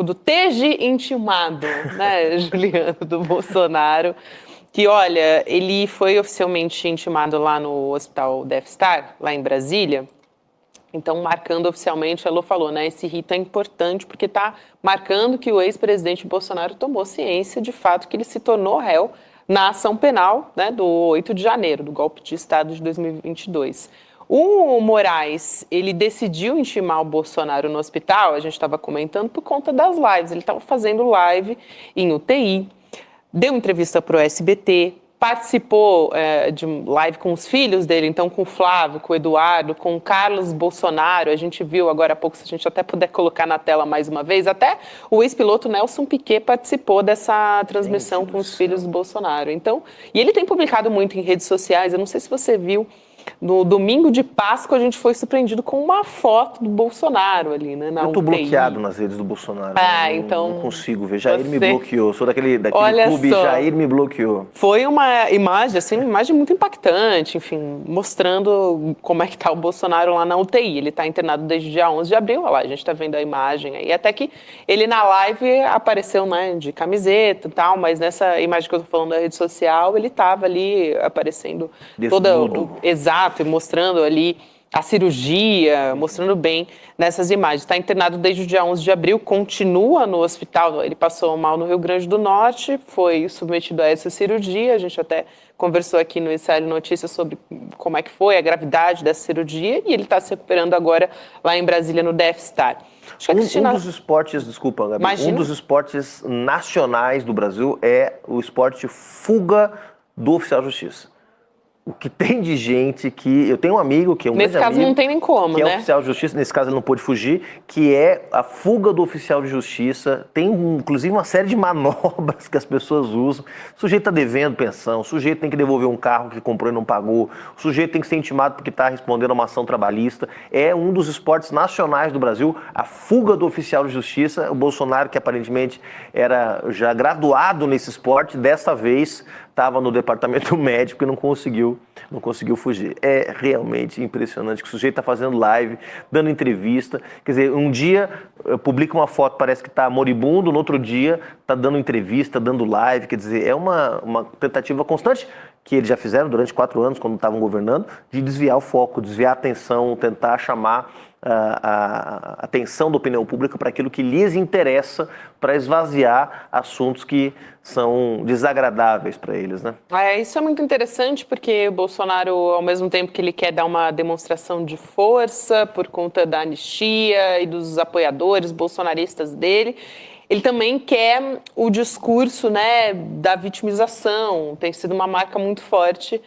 do TG intimado, né, Juliano, do Bolsonaro, que, olha, ele foi oficialmente intimado lá no Hospital Death Star, lá em Brasília. Então, marcando oficialmente, a Elô falou, né, esse rito é importante porque está marcando que o ex-presidente Bolsonaro tomou ciência de fato que ele se tornou réu na ação penal, né, do 8 de janeiro, do golpe de Estado de 2022. O Moraes, ele decidiu intimar o Bolsonaro no hospital, a gente estava comentando, por conta das lives. Ele estava fazendo live em UTI, deu entrevista para o SBT, participou de live com os filhos dele, então com o Flávio, com o Eduardo, com o Carlos Bolsonaro. A gente viu agora há pouco, se a gente até puder colocar na tela mais uma vez, até o ex-piloto Nelson Piquet participou dessa transmissão com os filhos do Bolsonaro. Então, e ele tem publicado muito em redes sociais, eu não sei se você viu, no domingo de Páscoa a gente foi surpreendido com uma foto do Bolsonaro ali, né, na Eu tô UTI. Bloqueado nas redes do Bolsonaro. Então não consigo ver. Jair me bloqueou. Sou daquele clube, só. Jair me bloqueou. Foi uma imagem, assim, uma imagem muito impactante, enfim, mostrando como é que tá o Bolsonaro lá na UTI. Ele tá internado desde o dia 11 de abril, olha lá, a gente tá vendo a imagem aí. Até que ele na live apareceu, né, de camiseta e tal, mas nessa imagem que eu tô falando da rede social, ele tava ali aparecendo Desnudo. Exato, e mostrando ali a cirurgia, mostrando bem nessas imagens. Está internado desde o dia 11 de abril, continua no hospital, ele passou mal no Rio Grande do Norte, foi submetido a essa cirurgia, a gente até conversou aqui no ICL Notícias sobre como é que foi a gravidade dessa cirurgia, e ele está se recuperando agora lá em Brasília, no Death Star. Um dos esportes, desculpa, Gabi, um dos esportes nacionais do Brasil é o esporte fuga do oficial de justiça. O que tem de gente que... Eu tenho um amigo que é um grande amigo... Nesse caso não tem nem como, que né? é oficial de justiça, nesse caso ele não pôde fugir, que é a fuga do oficial de justiça. Tem, inclusive, uma série de manobras que as pessoas usam. O sujeito está devendo pensão, o sujeito tem que devolver um carro que comprou e não pagou, o sujeito tem que ser intimado porque está respondendo a uma ação trabalhista. É um dos esportes nacionais do Brasil, a fuga do oficial de justiça. O Bolsonaro, que aparentemente era já graduado nesse esporte, dessa vez estava no departamento médico e não conseguiu fugir. É realmente impressionante que o sujeito está fazendo live, dando entrevista. Quer dizer, um dia publica uma foto, parece que está moribundo, no outro dia está dando entrevista, dando live. Quer dizer, é uma tentativa constante que eles já fizeram durante 4 anos, quando estavam governando, de desviar o foco, desviar a atenção, tentar chamar a atenção da opinião pública para aquilo que lhes interessa, para esvaziar assuntos que são desagradáveis para eles, né? Isso é muito interessante, porque o Bolsonaro, ao mesmo tempo que ele quer dar uma demonstração de força por conta da anistia e dos apoiadores bolsonaristas dele, ele também quer o discurso, né, da vitimização. Tem sido uma marca muito forte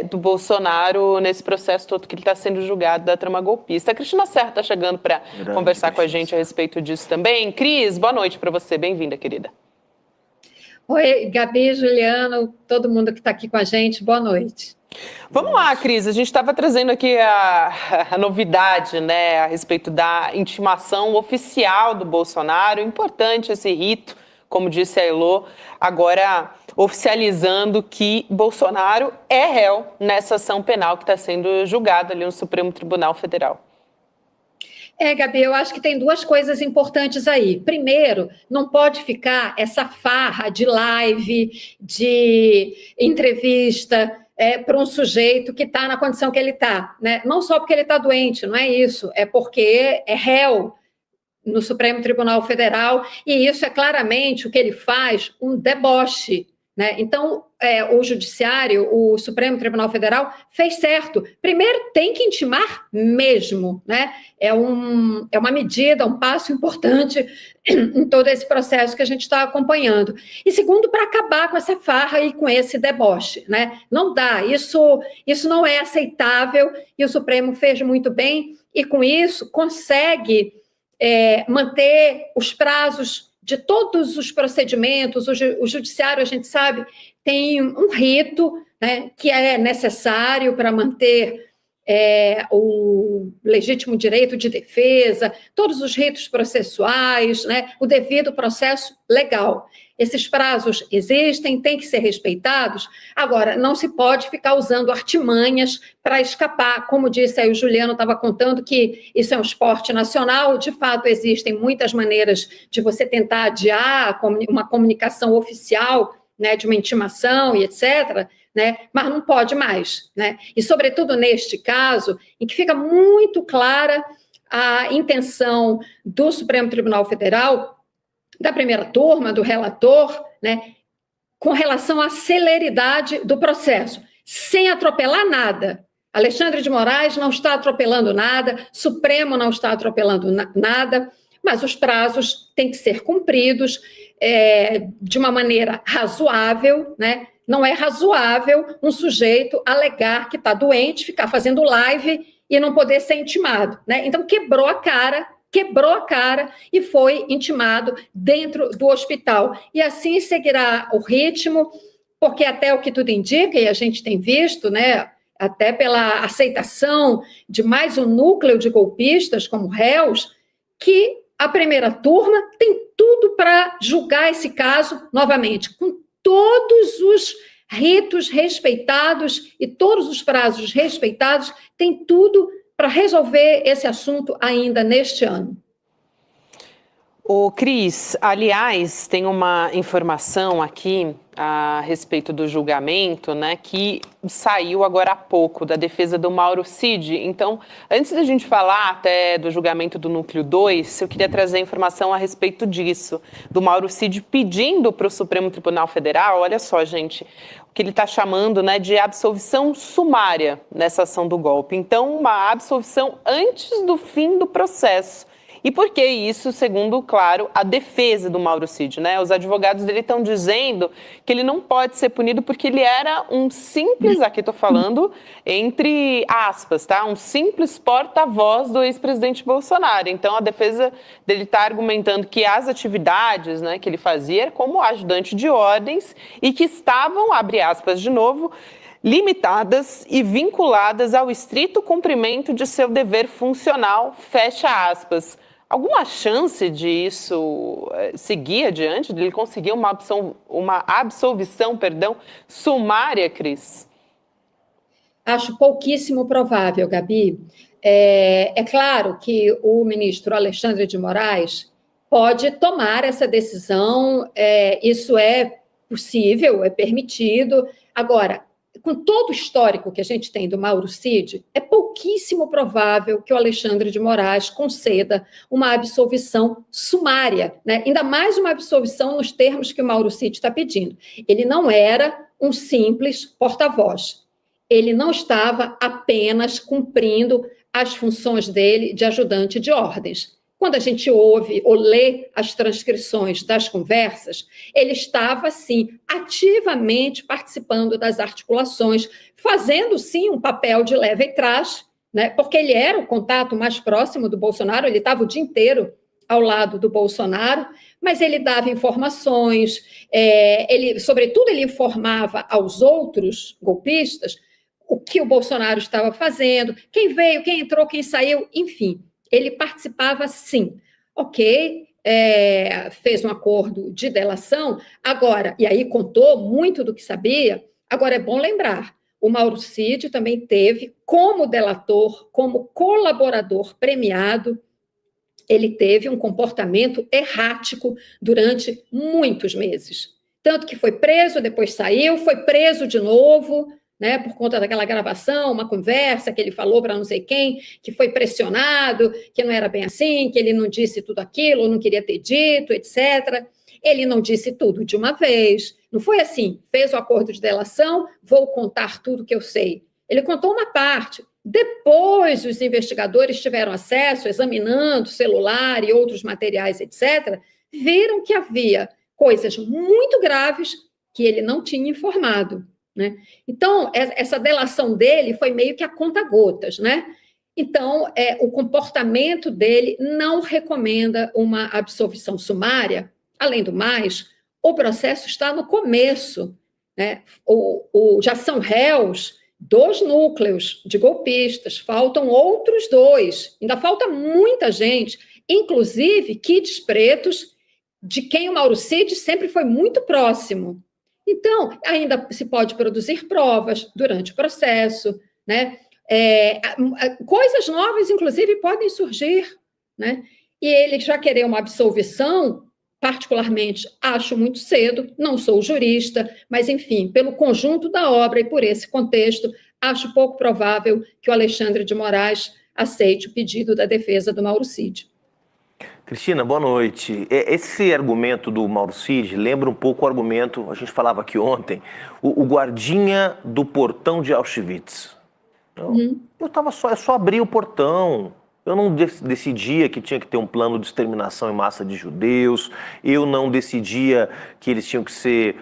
do Bolsonaro nesse processo todo que ele está sendo julgado da trama golpista. A Cristina Serra está chegando para conversar com a gente a respeito disso também. Cris, boa noite para você. Bem-vinda, querida. Oi, Gabi, Juliano, todo mundo que está aqui com a gente, boa noite. Vamos lá, Cris, a gente estava trazendo aqui a novidade, né, a respeito da intimação oficial do Bolsonaro. Importante esse rito, como disse a Elô, agora oficializando que Bolsonaro é réu nessa ação penal que está sendo julgada ali no Supremo Tribunal Federal. Gabi, eu acho que tem 2 coisas importantes aí. Primeiro, não pode ficar essa farra de live, de entrevista para um sujeito que está na condição que ele está, né? Não só porque ele está doente, não é isso, é porque é réu no Supremo Tribunal Federal, e isso é claramente o que ele faz, um deboche, né? Então, o Judiciário, o Supremo Tribunal Federal, fez certo. Primeiro, tem que intimar mesmo, né? É uma medida, um passo importante em todo esse processo que a gente está acompanhando. E segundo, para acabar com essa farra e com esse deboche, né? Não dá, isso não é aceitável, e o Supremo fez muito bem, e com isso consegue manter os prazos de todos os procedimentos. O judiciário, a gente sabe, tem um rito, né, que é necessário para manter o legítimo direito de defesa, todos os ritos processuais, né, o devido processo legal. Esses prazos existem, têm que ser respeitados. Agora, não se pode ficar usando artimanhas para escapar. Como disse aí, o Juliano estava contando que isso é um esporte nacional. De fato, existem muitas maneiras de você tentar adiar uma comunicação oficial, né, de uma intimação e etc., né, mas não pode mais, né? E, sobretudo, neste caso, em que fica muito clara a intenção do Supremo Tribunal Federal, da primeira turma, do relator, né, com relação à celeridade do processo, sem atropelar nada. Alexandre de Moraes não está atropelando nada, Supremo não está atropelando nada, mas os prazos têm que ser cumpridos de uma maneira razoável, né? Não é razoável um sujeito alegar que está doente, ficar fazendo live e não poder ser intimado, né? Então, quebrou a cara e foi intimado dentro do hospital. E assim seguirá o ritmo, porque até o que tudo indica, e a gente tem visto, né, até pela aceitação de mais um núcleo de golpistas como réus, que a primeira turma tem tudo para julgar esse caso novamente, com todos os ritos respeitados e todos os prazos respeitados, tem tudo para resolver esse assunto ainda neste ano. Ô, Cris, aliás, tem uma informação aqui a respeito do julgamento, né, que saiu agora há pouco, da defesa do Mauro Cid. Então, antes da gente falar até do julgamento do Núcleo 2, eu queria trazer informação a respeito disso, do Mauro Cid pedindo para o Supremo Tribunal Federal, olha só, gente, o que ele está chamando, né, de absolvição sumária nessa ação do golpe. Então, uma absolvição antes do fim do processo. E por que isso, segundo, claro, a defesa do Mauro Cid, né? Os advogados dele estão dizendo que ele não pode ser punido porque ele era um simples, aqui estou falando, entre aspas, tá? Um simples porta-voz do ex-presidente Bolsonaro. Então, a defesa dele está argumentando que as atividades, né, que ele fazia era como ajudante de ordens e que estavam, abre aspas de novo, limitadas e vinculadas ao estrito cumprimento de seu dever funcional, fecha aspas. Alguma chance de isso seguir adiante, de ele conseguir uma absolvição, sumária, Cris? Acho pouquíssimo provável, Gabi. É claro que o ministro Alexandre de Moraes pode tomar essa decisão, isso é possível, é permitido. Agora, com todo o histórico que a gente tem do Mauro Cid, é pouquíssimo provável que o Alexandre de Moraes conceda uma absolvição sumária, né? Ainda mais uma absolvição nos termos que o Mauro Cid está pedindo. Ele não era um simples porta-voz. Ele não estava apenas cumprindo as funções dele de ajudante de ordens. Quando a gente ouve ou lê as transcrições das conversas, ele estava, sim, ativamente participando das articulações, fazendo, sim, um papel de leva e trás, né? Porque ele era o contato mais próximo do Bolsonaro, ele estava o dia inteiro ao lado do Bolsonaro, mas ele dava informações, sobretudo, ele informava aos outros golpistas o que o Bolsonaro estava fazendo, quem veio, quem entrou, quem saiu, enfim. Ele participava, sim. Ok, fez um acordo de delação, agora, e aí contou muito do que sabia. Agora, é bom lembrar, o Mauro Cid também teve, como delator, como colaborador premiado, ele teve um comportamento errático durante muitos meses. Tanto que foi preso, depois saiu, foi preso de novo, né, por conta daquela gravação, uma conversa que ele falou para não sei quem, que foi pressionado, que não era bem assim, que ele não disse tudo aquilo, não queria ter dito, etc. Ele não disse tudo de uma vez, não foi assim, fez o acordo de delação, vou contar tudo que eu sei. Ele contou uma parte, depois os investigadores tiveram acesso, examinando celular e outros materiais, etc., viram que havia coisas muito graves que ele não tinha informado. Né? Então, essa delação dele foi meio que a conta-gotas, né? Então, o comportamento dele não recomenda uma absolvição sumária. Além do mais, o processo está no começo, né? Já são réus 2 núcleos de golpistas, faltam outros 2, ainda falta muita gente, inclusive kids pretos, de quem o Mauro Cid sempre foi muito próximo. Então, ainda se pode produzir provas durante o processo, né? Coisas novas, inclusive, podem surgir, né? E ele já querer uma absolvição, particularmente, acho muito cedo, não sou jurista, mas, enfim, pelo conjunto da obra e por esse contexto, acho pouco provável que o Alexandre de Moraes aceite o pedido da defesa do Mauro Cid. Cristina, boa noite. Esse argumento do Mauro Cid lembra um pouco o argumento, a gente falava aqui ontem, o guardinha do portão de Auschwitz. Eu só abria o portão. Eu não decidia que tinha que ter um plano de exterminação em massa de judeus, eu não decidia que eles tinham que ser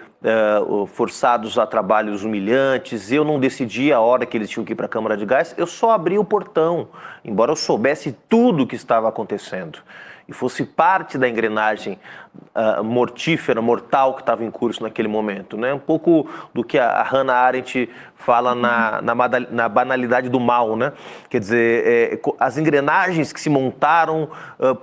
forçados a trabalhos humilhantes, eu não decidia a hora que eles tinham que ir para a Câmara de Gás, eu só abria o portão, embora eu soubesse tudo o que estava acontecendo e fosse parte da engrenagem mortífera, mortal que estava em curso naquele momento, né? Um pouco do que a Hannah Arendt fala na banalidade do mal, né? Quer dizer, as engrenagens que se montaram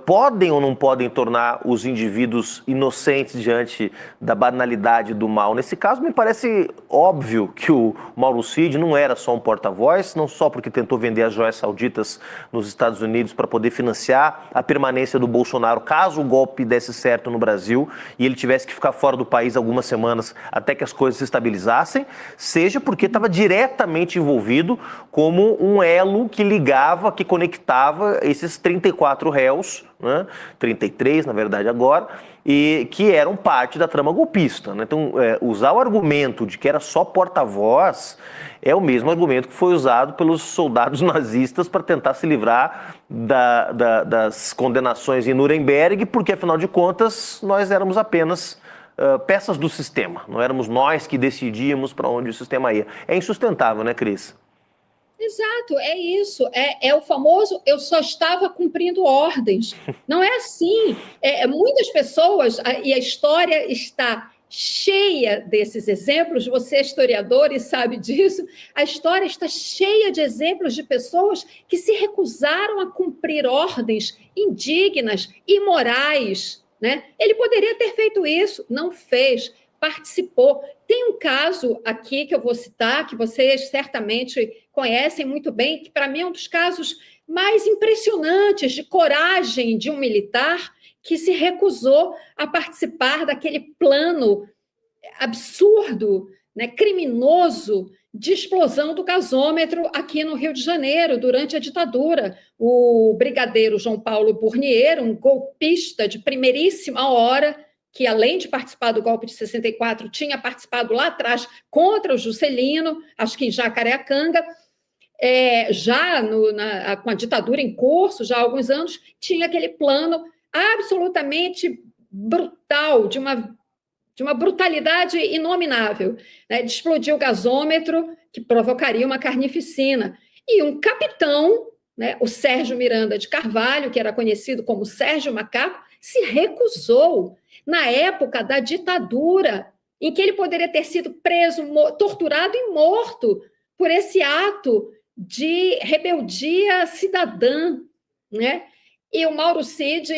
podem ou não podem tornar os indivíduos inocentes diante da banalidade do mal. Nesse caso, me parece óbvio que o Mauro Cid não era só um porta-voz, não só porque tentou vender as joias sauditas nos Estados Unidos para poder financiar a permanência do Bolsonaro, caso o golpe desse certo no Brasil e ele tivesse que ficar fora do país algumas semanas até que as coisas se estabilizassem, seja porque estava diretamente envolvido como um elo que ligava, que conectava esses 34 réus, né? 33 na verdade agora, e que eram parte da trama golpista, né? Então, usar o argumento de que era só porta-voz é o mesmo argumento que foi usado pelos soldados nazistas para tentar se livrar das condenações em Nuremberg, porque, afinal de contas, nós éramos apenas peças do sistema, não éramos nós que decidíamos para onde o sistema ia. É insustentável, né, Cris? Exato, é isso. É o famoso eu só estava cumprindo ordens. Não é assim. Muitas pessoas, e a história está cheia desses exemplos, você é historiador e sabe disso, a história está cheia de exemplos de pessoas que se recusaram a cumprir ordens indignas, imorais, né? Ele poderia ter feito isso, não fez, participou. Tem um caso aqui que eu vou citar, que vocês certamente conhecem muito bem, que para mim é um dos casos mais impressionantes de coragem de um militar que se recusou a participar daquele plano absurdo, né, criminoso, de explosão do gasômetro aqui no Rio de Janeiro, durante a ditadura. O brigadeiro João Paulo Burnier, um golpista de primeiríssima hora, que, além de participar do golpe de 64, tinha participado lá atrás contra o Juscelino, acho que em Jacareacanga, com a ditadura em curso, já há alguns anos, tinha aquele plano absolutamente brutal, de uma brutalidade inominável, né, de explodir o gasômetro, que provocaria uma carnificina. E um capitão, né, o Sérgio Miranda de Carvalho, que era conhecido como Sérgio Macaco, se recusou, na época da ditadura, em que ele poderia ter sido preso, torturado e morto por esse ato de rebeldia cidadã, né? E o Mauro Cid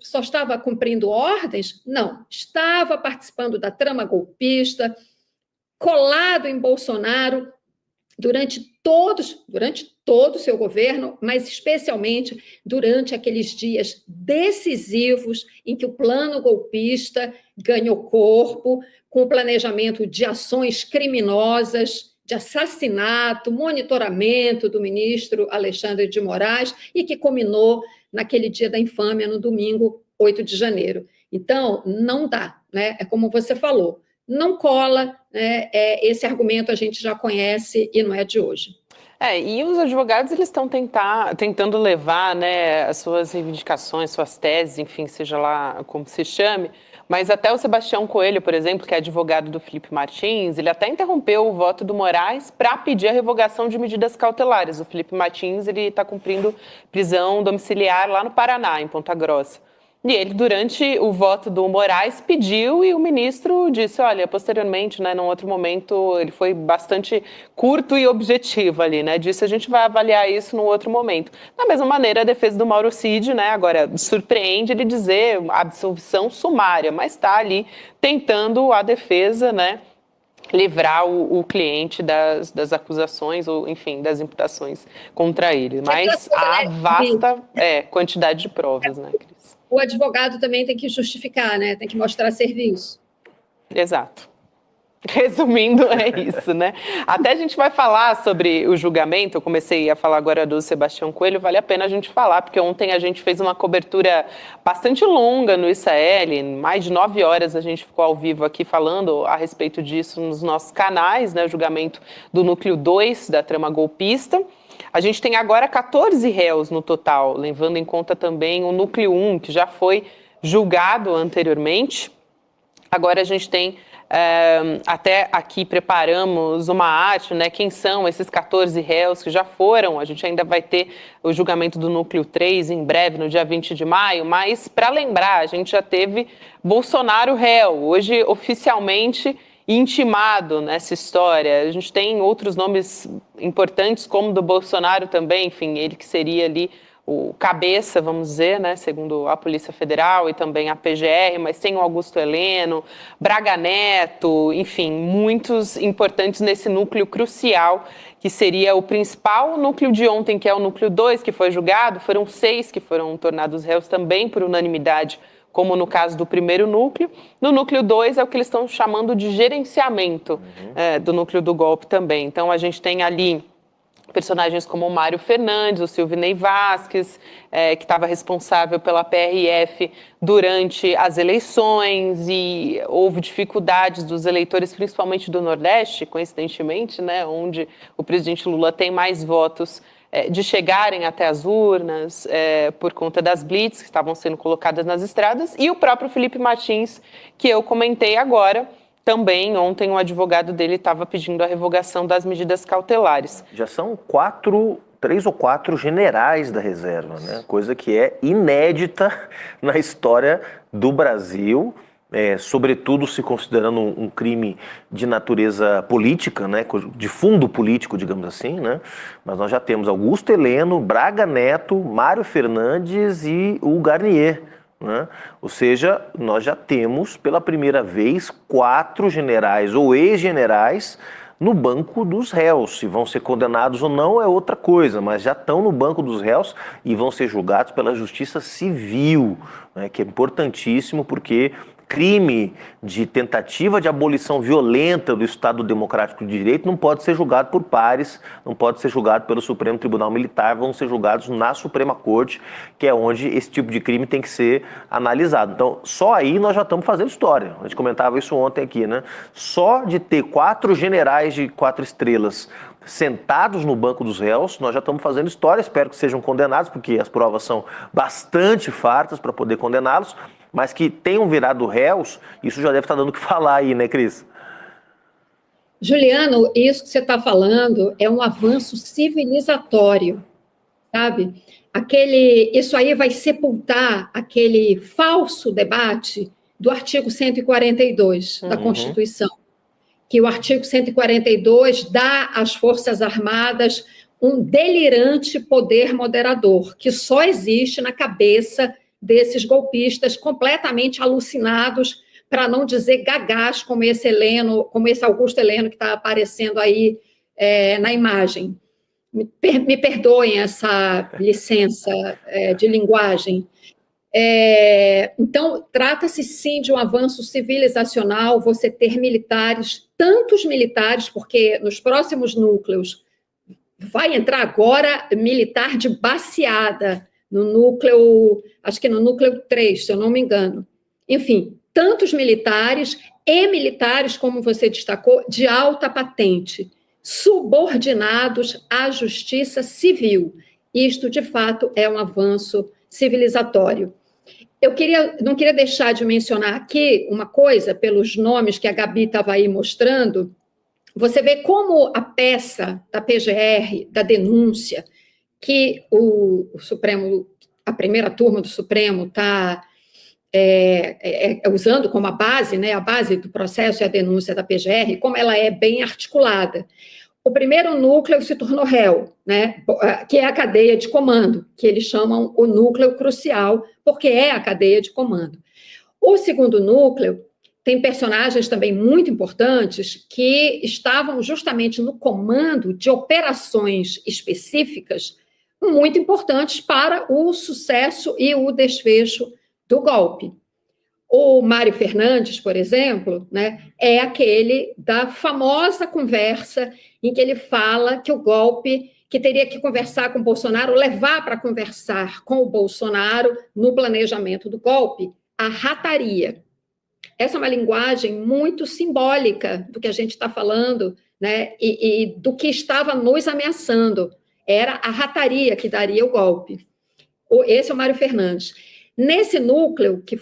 só estava cumprindo ordens? Não, estava participando da trama golpista, colado em Bolsonaro durante todo o seu governo, mas especialmente durante aqueles dias decisivos em que o plano golpista ganhou corpo, com o planejamento de ações criminosas, de assassinato, monitoramento do ministro Alexandre de Moraes, e que culminou naquele dia da infâmia, no domingo 8 de janeiro. Então, não dá, né? É como você falou, não cola, né? Esse argumento a gente já conhece e não é de hoje. E os advogados, eles estão tentando levar, né, as suas reivindicações, suas teses, enfim, seja lá como se chame, mas até o Sebastião Coelho, por exemplo, que é advogado do Felipe Martins, ele até interrompeu o voto do Moraes para pedir a revogação de medidas cautelares. O Felipe Martins, ele está cumprindo prisão domiciliar lá no Paraná, em Ponta Grossa. E ele, durante o voto do Moraes, pediu e o ministro disse, olha, posteriormente, né, num outro momento, ele foi bastante curto e objetivo ali, né, disse a gente vai avaliar isso num outro momento. Da mesma maneira, a defesa do Mauro Cid, né, agora surpreende ele dizer absolvição sumária, mas está ali tentando a defesa, né, livrar o cliente das acusações, ou enfim, das imputações contra ele. Mas há vasta quantidade de provas, né, Cris? O advogado também tem que justificar, né? Tem que mostrar serviço. Exato. Resumindo, é isso, né? Até a gente vai falar sobre o julgamento, eu comecei a falar agora do Sebastião Coelho, vale a pena a gente falar, porque ontem a gente fez uma cobertura bastante longa no ISAEL, mais de 9 horas a gente ficou ao vivo aqui falando a respeito disso nos nossos canais, né? O julgamento do núcleo 2 da trama golpista. A gente tem agora 14 réus no total, levando em conta também o núcleo 1, que já foi julgado anteriormente. Agora a gente tem, até aqui preparamos uma arte, né? Quem são esses 14 réus que já foram? A gente ainda vai ter o julgamento do núcleo 3 em breve, no dia 20 de maio, mas para lembrar, a gente já teve Bolsonaro réu, hoje oficialmente intimado nessa história. A gente tem outros nomes importantes, como do Bolsonaro também, enfim, ele que seria ali o cabeça, vamos dizer, né, segundo a Polícia Federal e também a PGR, mas tem o Augusto Heleno, Braga Neto, enfim, muitos importantes nesse núcleo crucial, que seria o principal núcleo de ontem, que é o núcleo 2, que foi julgado. Foram 6 que foram tornados réus também por unanimidade, como no caso do primeiro núcleo. No núcleo 2 é o que eles estão chamando de gerenciamento do núcleo do golpe também. Então a gente tem ali personagens como o Mário Fernandes, o Silvinei Vasquez, que estava responsável pela PRF durante as eleições, e houve dificuldades dos eleitores, principalmente do Nordeste, coincidentemente, né, onde o presidente Lula tem mais votos, de chegarem até as urnas por conta das blitz que estavam sendo colocadas nas estradas, e o próprio Felipe Martins, que eu comentei agora. Também, ontem, o advogado dele estava pedindo a revogação das medidas cautelares. Já são 3 ou 4 generais da reserva, né? Coisa que é inédita na história do Brasil, sobretudo se considerando um crime de natureza política, né? De fundo político, digamos assim, né? Mas nós já temos Augusto Heleno, Braga Neto, Mário Fernandes e o Garnier, né? Ou seja, nós já temos pela primeira vez 4 generais ou ex-generais no banco dos réus. Se vão ser condenados ou não é outra coisa, mas já estão no banco dos réus e vão ser julgados pela Justiça Civil, né? Que é importantíssimo, porque crime de tentativa de abolição violenta do Estado Democrático de Direito não pode ser julgado por pares, não pode ser julgado pelo Supremo Tribunal Militar, vão ser julgados na Suprema Corte, que é onde esse tipo de crime tem que ser analisado. Então, só aí nós já estamos fazendo história. A gente comentava isso ontem aqui, né? Só de ter 4 generais de 4 estrelas sentados no banco dos réus, nós já estamos fazendo história. Espero que sejam condenados, porque as provas são bastante fartas para poder condená-los, mas que tenham virado réus, isso já deve estar dando o que falar aí, né, Cris? Juliano, isso que você está falando é um avanço civilizatório, sabe? Isso aí vai sepultar aquele falso debate do artigo 142 da Constituição, que o artigo 142 dá às Forças Armadas um delirante poder moderador, que só existe na cabeça desses golpistas completamente alucinados, para não dizer gagás, como esse Augusto Heleno que está aparecendo aí na imagem. Me perdoem essa licença de linguagem. Então, trata-se sim de um avanço civilizacional, você ter militares, tantos militares, porque nos próximos núcleos vai entrar agora militar de baseada, no núcleo, acho que no núcleo 3, se eu não me engano. Enfim, tantos militares, e militares, como você destacou, de alta patente, subordinados à justiça civil. Isto, de fato, é um avanço civilizatório. Eu não queria deixar de mencionar aqui uma coisa, pelos nomes que a Gabi estava aí mostrando. Você vê como a peça da PGR, da denúncia, que o Supremo, a primeira turma do Supremo está usando como a base, né, a base do processo e a denúncia da PGR, como ela é bem articulada. O primeiro núcleo se tornou réu, né, que é a cadeia de comando, que eles chamam o núcleo crucial, porque é a cadeia de comando. O segundo núcleo tem personagens também muito importantes que estavam justamente no comando de operações específicas muito importantes para o sucesso e o desfecho do golpe. O Mário Fernandes, por exemplo, né, é aquele da famosa conversa em que ele fala que o golpe, que teria que conversar com o Bolsonaro, levar para conversar com o Bolsonaro no planejamento do golpe, a rataria. Essa é uma linguagem muito simbólica do que a gente está falando, né, e do que estava nos ameaçando. Era a rataria que daria o golpe. Esse é o Mário Fernandes. Nesse núcleo, que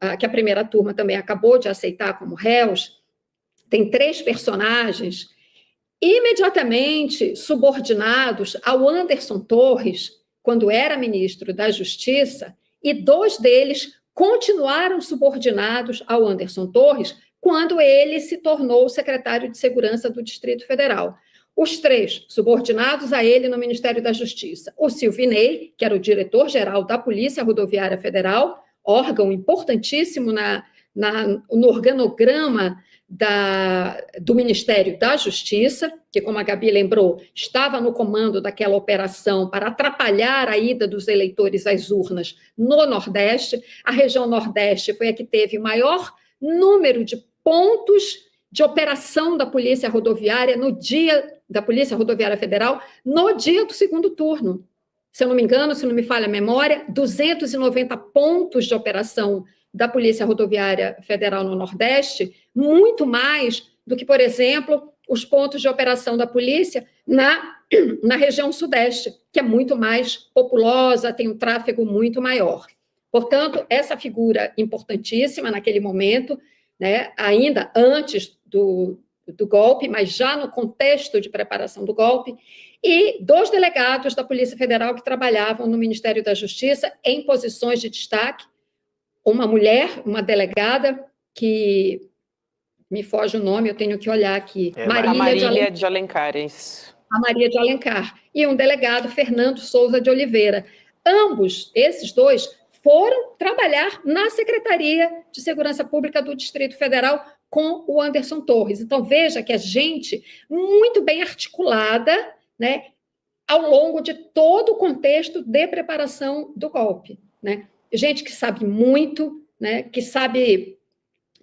a primeira turma também acabou de aceitar como réus, tem 3 personagens imediatamente subordinados ao Anderson Torres, quando era ministro da Justiça, e 2 deles continuaram subordinados ao Anderson Torres quando ele se tornou secretário de Segurança do Distrito Federal. Os 3 subordinados a ele no Ministério da Justiça. O Silvinei, que era o diretor-geral da Polícia Rodoviária Federal, órgão importantíssimo no organograma do Ministério da Justiça, que, como a Gabi lembrou, estava no comando daquela operação para atrapalhar a ida dos eleitores às urnas no Nordeste. A região Nordeste foi a que teve maior número de pontos de operação da Polícia Rodoviária da Polícia Rodoviária Federal no dia do segundo turno. Se eu não me engano, se não me falha a memória, 290 pontos de operação da Polícia Rodoviária Federal no Nordeste, muito mais do que, por exemplo, os pontos de operação da polícia na região Sudeste, que é muito mais populosa, tem um tráfego muito maior. Portanto, essa figura importantíssima naquele momento, né, ainda antes do golpe, mas já no contexto de preparação do golpe, e 2 delegados da Polícia Federal que trabalhavam no Ministério da Justiça em posições de destaque, uma mulher, uma delegada, que me foge o nome, eu tenho que olhar aqui. Marília de Alencar, é isso. A Maria de Alencar. E um delegado, Fernando Souza de Oliveira. Ambos, esses 2, foram trabalhar na Secretaria de Segurança Pública do Distrito Federal com o Anderson Torres. Então, veja que a gente, muito bem articulada, né, ao longo de todo o contexto de preparação do golpe, né? Gente que sabe muito, né, que sabe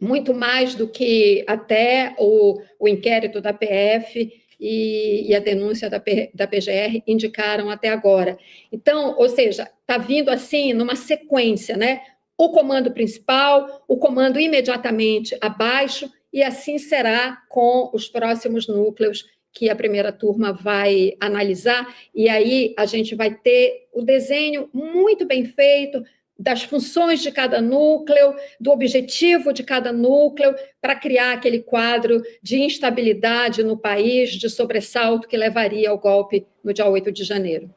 muito mais do que até o inquérito da PF e a denúncia da PGR indicaram até agora. Então, ou seja, está vindo assim numa sequência, né? O comando principal, o comando imediatamente abaixo, e assim será com os próximos núcleos que a primeira turma vai analisar, e aí a gente vai ter o desenho muito bem feito das funções de cada núcleo, do objetivo de cada núcleo, para criar aquele quadro de instabilidade no país, de sobressalto que levaria ao golpe no dia 8 de janeiro.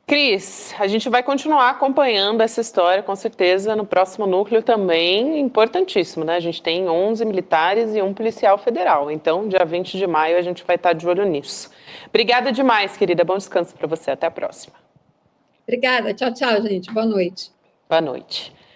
Cris, a gente vai continuar acompanhando essa história, com certeza, no próximo núcleo também, importantíssimo, né? A gente tem 11 militares e 1 policial federal, então, dia 20 de maio, a gente vai estar de olho nisso. Obrigada demais, querida, bom descanso para você, até a próxima. Obrigada, tchau, tchau, gente, boa noite. Boa noite.